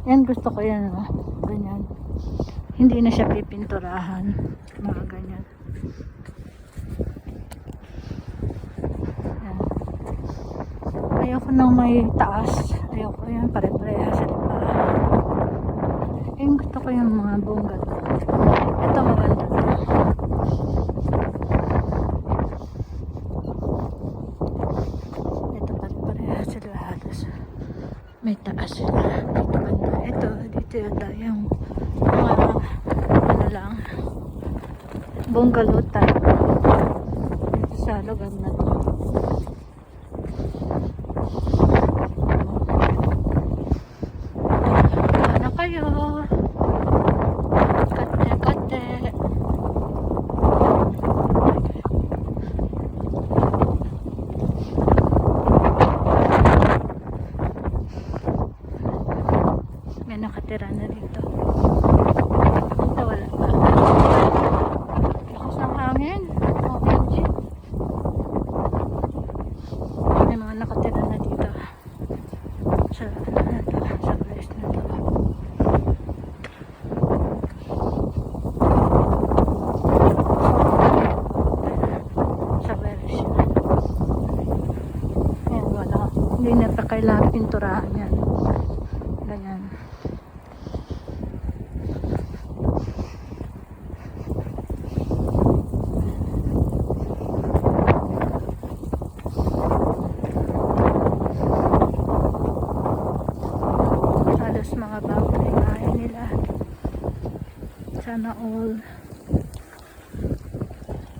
Yan, gusto ko yan, oh. Ganyan. Hindi na siya pipinturahan. Mga ganyan. Yan. Ayoko nang may taas. Ayoko yan, pare-pareha sa lipahan. Yung gusto ko yung mga bungalow. Ito maganda to. Ito pare-pareha sila halos. May taas sila. Dito banda. Ito, dito yata yung mga ano lang, bungalow type. Dito sa lugar na to. Ano kayo? Kate, kate. May nakatira na dito. Dito wala pa. Lakas ng hangin. OMG. May mga nakatira na dito. Sa place na to. Sa beres na. Ayan, wala. Hindi na pa kailangan pinturahan yan. Ganyan. Halos mga bago na inahin nila. Sana all.